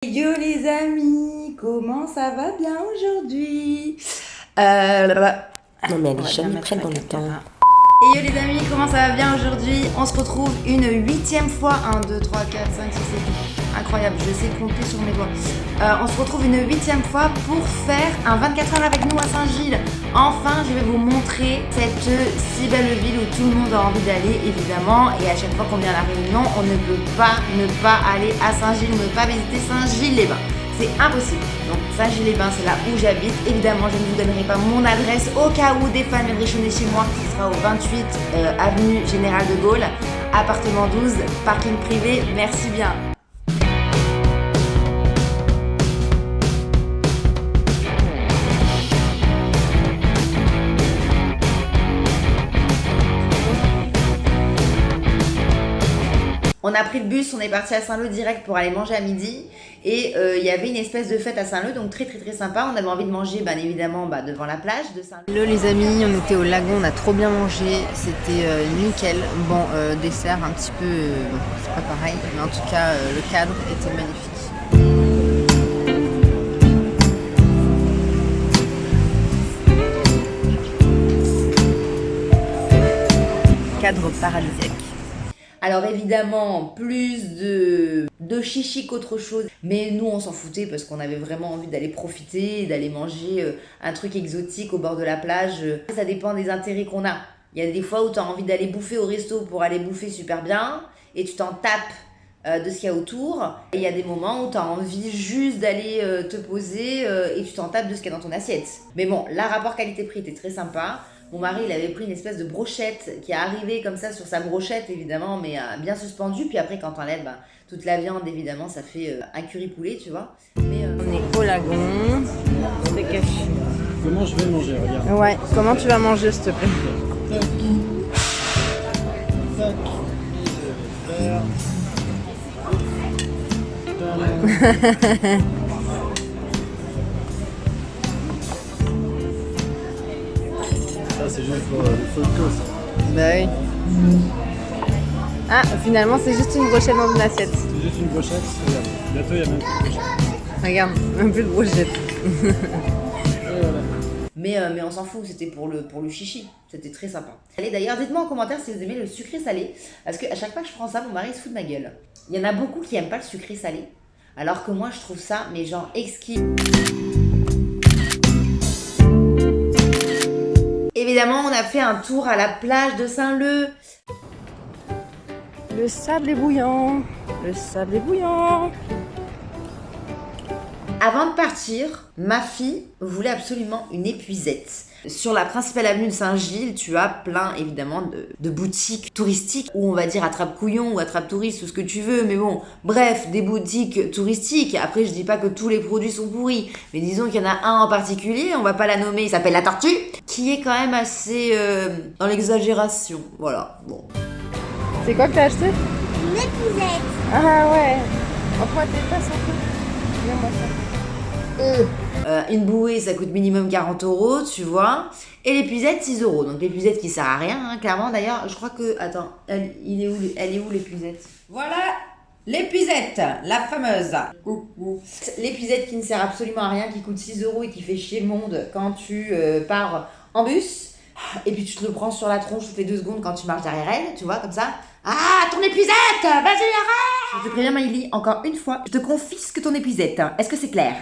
Yo les amis, comment ça va bien aujourd'hui? Non mais elle est jamais prête dans le temps. Et yo les amis, comment ça va bien aujourd'hui? On se retrouve une 8e fois. 1, 2, 3, 4, 5, 6, 7. Incroyable, je sais compter sur mes doigts. On se retrouve une 8e fois pour faire un 24 heures avec nous à Saint-Gilles. Enfin, je vais vous montrer cette si belle ville où tout le monde a envie d'aller, évidemment. Et à chaque fois qu'on vient à la Réunion, on ne peut pas ne pas aller à Saint-Gilles, ne pas visiter Saint-Gilles-les-Bains. C'est impossible. Donc Saint-Gilles-les-Bains, c'est là où j'habite. Évidemment, je ne vous donnerai pas mon adresse au cas où des fans viendraient chômer chez moi. Ce sera au 28 avenue Général de Gaulle, appartement 12, parking privé. Merci bien. On a pris le bus, on est parti à Saint-Leu direct pour aller manger à midi. Et il y avait une espèce de fête à Saint-Leu, donc très sympa. On avait envie de manger, bien évidemment, devant la plage de Saint-Leu. Hello les amis, on était au lagon, on a trop bien mangé, c'était nickel. Bon, dessert un petit peu, bon, c'est pas pareil, mais en tout cas, le cadre était magnifique. Cadre paradisiaque. Alors évidemment, plus de chichi qu'autre chose. Mais nous, on s'en foutait parce qu'on avait vraiment envie d'aller profiter, d'aller manger un truc exotique au bord de la plage. Ça dépend des intérêts qu'on a. Il y a des fois où tu as envie d'aller bouffer au resto pour aller bouffer super bien et tu t'en tapes de ce qu'il y a autour. Et il y a des moments où tu as envie juste d'aller te poser et tu t'en tapes de ce qu'il y a dans ton assiette. Mais bon, là, rapport qualité-prix était très sympa. Mon mari, il avait pris une espèce de brochette qui est arrivée comme ça sur sa brochette, évidemment, mais bien suspendue. Puis après, quand t'enlèves toute la viande, évidemment, ça fait un curry poulet, tu vois. Mais, On est au lagon, c'est caché. Comment je vais manger, regarde. Ouais, comment tu vas manger s'il te plaît? Tac. Tac. Et je vais faire. Ça, c'est juste pour le feu de course. Bah oui. Ah, finalement c'est juste une brochette dans une assiette. C'est juste une brochette. Regarde. Bientôt, il y a même plus de brochette. Regarde, même plus de brochette. Et voilà. mais on s'en fout, c'était pour le chichi. C'était très sympa. Allez, d'ailleurs, dites-moi en commentaire si vous aimez le sucré salé. Parce qu'à chaque fois que je prends ça, mon mari se fout de ma gueule. Il y en a beaucoup qui aiment pas le sucré salé. Alors que moi, je trouve ça, mais genre exquis. Évidemment, on a fait un tour à la plage de Saint-Leu. Le sable est bouillant. Le sable est bouillant. Avant de partir, ma fille voulait absolument une épuisette. Sur la principale avenue de Saint-Gilles, tu as plein évidemment de boutiques touristiques, ou on va dire attrape-couillon ou attrape-touriste ou ce que tu veux, mais bon, bref, des boutiques touristiques. Après, je dis pas que tous les produits sont pourris, mais disons qu'il y en a un en particulier, on va pas la nommer, il s'appelle la Tortue, qui est quand même assez dans l'exagération. Voilà, bon. C'est quoi que t'as acheté? Une épousette. Ah ouais. Enfin, t'es pas sans peu. Viens-moi ça. Une bouée, ça coûte minimum 40 €, tu vois. Et l'épuisette, 6 €. Donc l'épuisette qui sert à rien, hein, clairement. D'ailleurs, je crois que... Attends, elle est où l'épuisette? Voilà l'épuisette, la fameuse. Coucou. L'épuisette qui ne sert absolument à rien, qui coûte 6 € et qui fait chier le monde quand tu pars en bus. Et puis tu te le prends sur la tronche toutes les 2 secondes quand tu marches derrière elle, tu vois, comme ça. Ah, ton épuisette! Vas-y, arrête! Je te préviens, Maïli, encore une fois, je te confisque ton épuisette. Est-ce que c'est clair?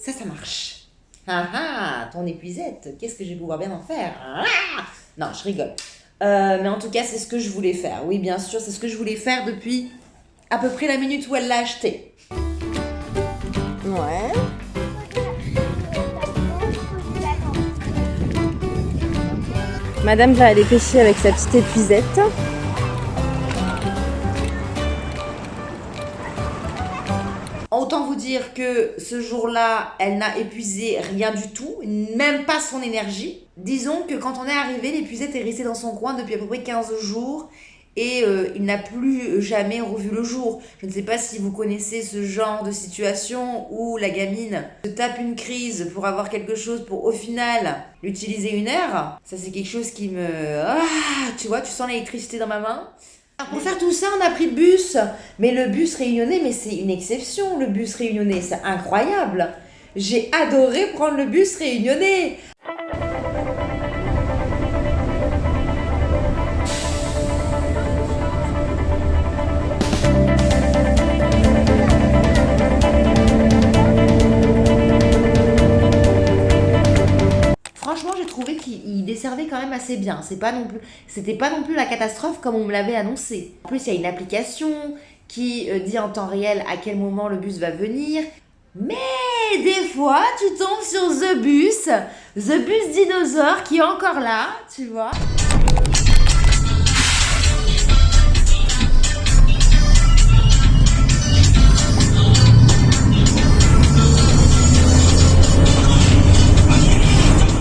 Ça marche. Ton épuisette, qu'est-ce que je vais pouvoir bien en faire? Non, je rigole. Mais en tout cas, c'est ce que je voulais faire. Oui, bien sûr, c'est ce que je voulais faire depuis à peu près la minute où elle l'a acheté. Ouais. Madame va aller pêcher avec sa petite épuisette. Autant vous dire que ce jour-là, elle n'a épuisé rien du tout, même pas son énergie. Disons que quand on est arrivé, l'épuisette est restée dans son coin depuis à peu près 15 jours et il n'a plus jamais revu le jour. Je ne sais pas si vous connaissez ce genre de situation où la gamine se tape une crise pour avoir quelque chose pour au final l'utiliser 1 heure. Ça, c'est quelque chose qui me... tu vois, tu sens l'électricité dans ma main. Alors pour faire tout ça, on a pris le bus. Mais le bus réunionnais, mais c'est une exception, le bus réunionnais, c'est incroyable. J'ai adoré prendre le bus réunionnais. Franchement, j'ai trouvé qu'il desservait quand même assez bien. C'était pas non plus la catastrophe comme on me l'avait annoncé. En plus, il y a une application qui dit en temps réel à quel moment le bus va venir. Mais des fois, tu tombes sur The Bus Dinosaure qui est encore là, tu vois.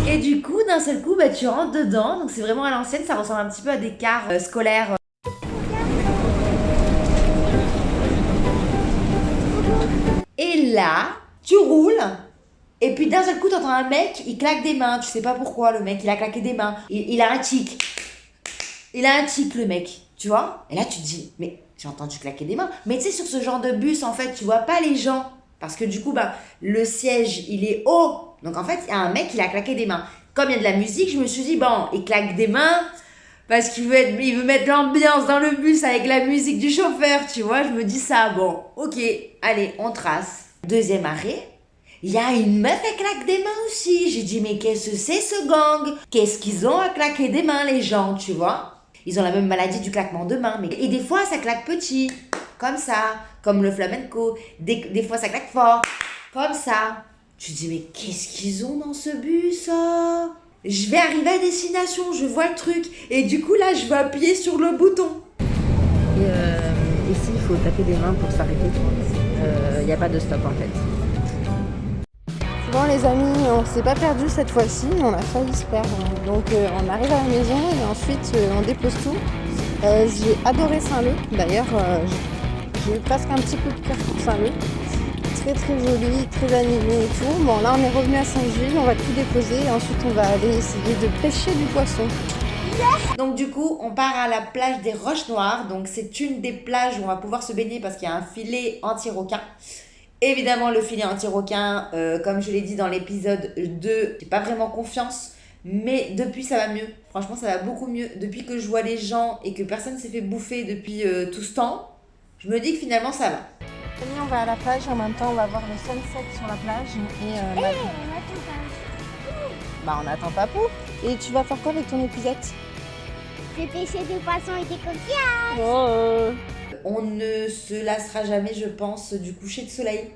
Et du coup, d'un seul coup, tu rentres dedans. Donc c'est vraiment à l'ancienne, ça ressemble un petit peu à des cars scolaires. Et là, tu roules, et puis d'un seul coup, t'entends un mec, il claque des mains. Tu sais pas pourquoi, le mec, il a claqué des mains. Il a un tic. Il a un tic, le mec, tu vois. Et là, tu te dis, mais j'ai entendu claquer des mains. Mais tu sais, sur ce genre de bus, en fait, tu vois pas les gens. Parce que du coup, le siège, il est haut. Donc en fait, il y a un mec, il a claqué des mains. Comme il y a de la musique, je me suis dit, bon, il claque des mains parce qu'il veut mettre l'ambiance dans le bus avec la musique du chauffeur, tu vois. Je me dis ça, bon, ok, allez, on trace. Deuxième arrêt, il y a une meuf qui claque des mains aussi. J'ai dit, mais qu'est-ce que c'est ce gang? Qu'est-ce qu'ils ont à claquer des mains, les gens, tu vois? Ils ont la même maladie du claquement de mains. Et des fois, ça claque petit, comme ça, comme le flamenco. Des fois, ça claque fort, comme ça. Tu te dis, mais qu'est-ce qu'ils ont dans ce bus? Je vais arriver à destination, je vois le truc. Et du coup, là, je vais appuyer sur le bouton. Et ici, il faut taper des mains pour s'arrêter. Il n'y a pas de stop en fait. Bon les amis, on s'est pas perdu cette fois-ci, on a failli se perdre. Donc on arrive à la maison et ensuite on dépose tout. J'ai adoré Saint-Leu, d'ailleurs j'ai eu presque un petit coup de cœur pour Saint-Leu. Très très joli, très animé et tout. Bon là on est revenu à Saint-Gilles, on va tout déposer et ensuite on va aller essayer de pêcher du poisson. Donc du coup, on part à la plage des Roches Noires. Donc c'est une des plages où on va pouvoir se baigner parce qu'il y a un filet anti-requin. Évidemment, le filet anti-requin, comme je l'ai dit dans l'épisode 2, j'ai pas vraiment confiance. Mais depuis, ça va mieux. Franchement, ça va beaucoup mieux. Depuis que je vois les gens et que personne s'est fait bouffer depuis tout ce temps, je me dis que finalement, ça va. On va à la plage, en même temps on va voir le sunset sur la plage. Et on attend Papou. Et tu vas faire quoi avec ton épuisette? J'ai pêché des poissons et des coquillages. On ne se lassera jamais, je pense, du coucher de soleil.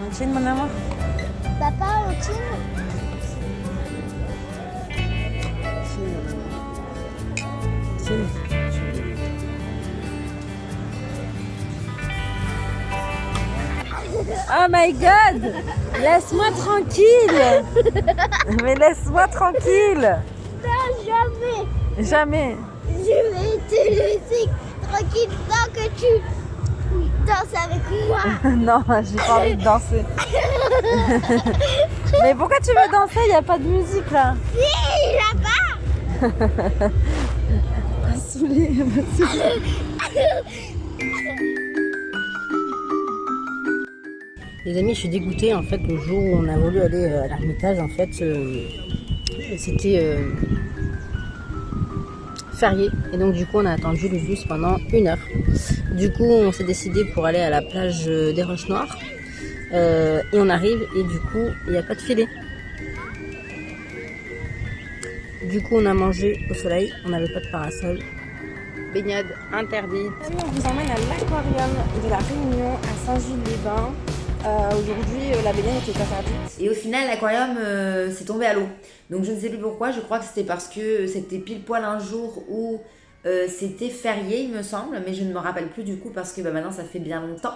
On tient mon amour. Papa, on tire. Oh my god! Laisse-moi tranquille! Mais laisse-moi tranquille! Non, jamais. Jamais! Je vais te laisser tranquille tant que tu danses avec moi. Non, j'ai pas envie de danser. Mais pourquoi tu veux danser? Il n'y a pas de musique là. Si, là-bas. Elle m'a saoulée, elle m'a saoulée. Les amis, je suis dégoûtée en fait. Le jour où on a voulu aller à l'Ermitage, en fait, c'était férié. Et donc du coup, on a attendu le bus pendant 1 heure. Du coup, on s'est décidé pour aller à la plage des Roches Noires. Et on arrive et du coup, il n'y a pas de filet. Du coup, on a mangé au soleil. On n'avait pas de parasol. Baignade interdite. On vous emmène à l'aquarium de la Réunion à Saint-Gilles-les-Bains. Aujourd'hui, la baignade était interdite. Et au final, l'aquarium s'est tombé à l'eau. Donc je ne sais plus pourquoi, je crois que c'était parce que c'était pile poil un jour où c'était férié, il me semble, mais je ne me rappelle plus du coup parce que maintenant ça fait bien longtemps.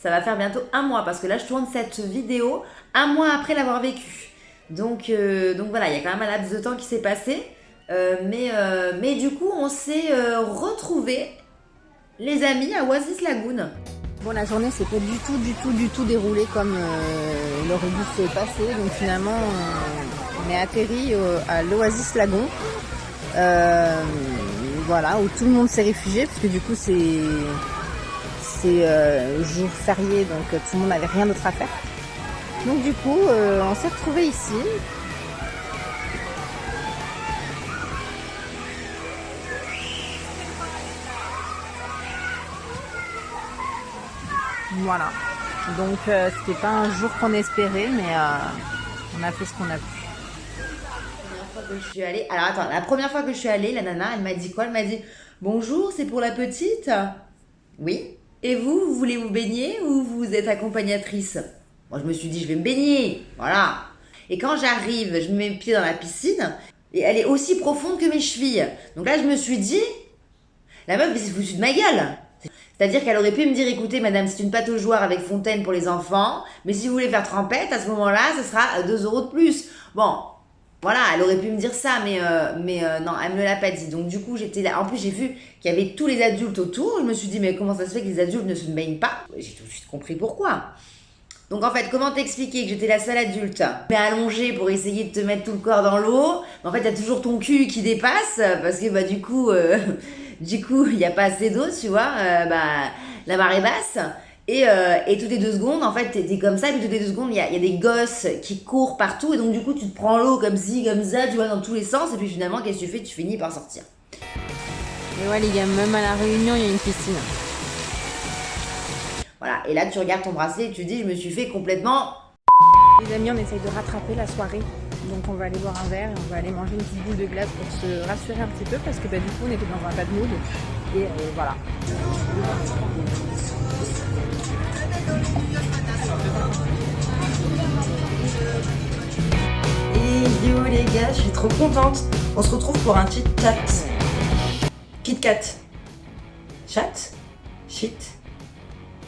Ça va faire bientôt 1 mois parce que là je tourne cette vidéo 1 mois après l'avoir vécu. Donc voilà, il y a quand même un laps de temps qui s'est passé. Mais du coup, on s'est retrouvés, les amis, à Oasis Lagoon. Bon, la journée s'est pas du tout déroulée comme il aurait dû se passer. Donc finalement, on est atterri à l'Oasis Lagoon. Voilà, où tout le monde s'est réfugié, parce que du coup c'est jour férié, donc tout le monde n'avait rien d'autre à faire. Donc du coup, on s'est retrouvés ici. Voilà. Donc c'était pas un jour qu'on espérait, mais on a fait ce qu'on a pu. Que je suis allée. Alors attends, la première fois que je suis allée, la nana, elle m'a dit quoi? Elle m'a dit bonjour, c'est pour la petite? Oui. Et vous voulez vous baigner ou vous êtes accompagnatrice? Moi je me suis dit je vais me baigner, voilà. Et quand j'arrive, je mets mes pieds dans la piscine et elle est aussi profonde que mes chevilles. Donc là je me suis dit, la meuf elle s'est foutue de ma gueule. C'est-à-dire qu'elle aurait pu me dire écoutez madame, c'est une pataugeoire avec fontaine pour les enfants, mais si vous voulez faire trempette, à ce moment-là, ce sera 2 € de plus. Bon. Voilà, elle aurait pu me dire ça, mais non, elle me l'a pas dit. Donc du coup, j'étais là. En plus, j'ai vu qu'il y avait tous les adultes autour. Je me suis dit, mais comment ça se fait que les adultes ne se baignent pas? J'ai tout de suite compris pourquoi. Donc en fait, comment t'expliquer que j'étais la seule adulte, mais allongée pour essayer de te mettre tout le corps dans l'eau. En fait, t'as toujours ton cul qui dépasse, parce que bah du coup, il n'y a pas assez d'eau, tu vois. La marée basse. Et toutes les 2 secondes, en fait, t'es comme ça, et puis toutes les 2 secondes, il y a des gosses qui courent partout, et donc du coup, tu te prends l'eau comme ci, comme ça, tu vois, dans tous les sens, et puis finalement, qu'est-ce que tu fais? Tu finis par sortir. Et ouais, les gars, même à La Réunion, il y a une piscine. Voilà, et là, tu regardes ton bracelet et tu dis, je me suis fait complètement... Les amis, on essaye de rattraper la soirée, donc on va aller boire un verre, et on va aller manger une petite boule de glace pour se rassurer un petit peu, parce que bah, du coup, on était dans un bad mood, et voilà. Et yo les gars, je suis trop contente. On se retrouve pour un chit chat. Kit Kat. Chat. Shit.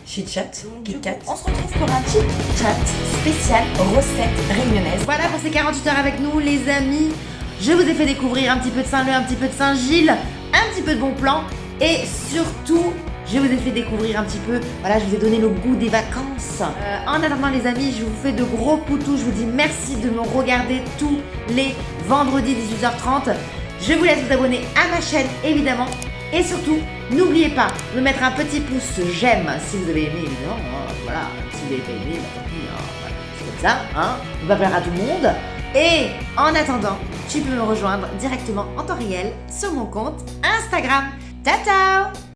Chit chat. Kit Kat. On se retrouve pour un chit chat spécial recette réunionnaise. Voilà pour ces 48 heures avec nous, les amis. Je vous ai fait découvrir un petit peu de Saint-Leu, un petit peu de Saint-Gilles, un petit peu de Bon Plan, et surtout... je vous ai fait découvrir un petit peu, voilà, je vous ai donné le goût des vacances. En attendant les amis, je vous fais de gros poutous, je vous dis merci de me regarder tous les vendredis 18h30. Je vous laisse vous abonner à ma chaîne évidemment. Et surtout, n'oubliez pas de mettre un petit pouce j'aime si vous avez aimé évidemment. Voilà, si vous n'avez pas aimé, tant pis, voilà, c'est comme ça, hein. On va plaire à tout le monde. Et en attendant, tu peux me rejoindre directement en temps réel sur mon compte Instagram. Ciao ciao!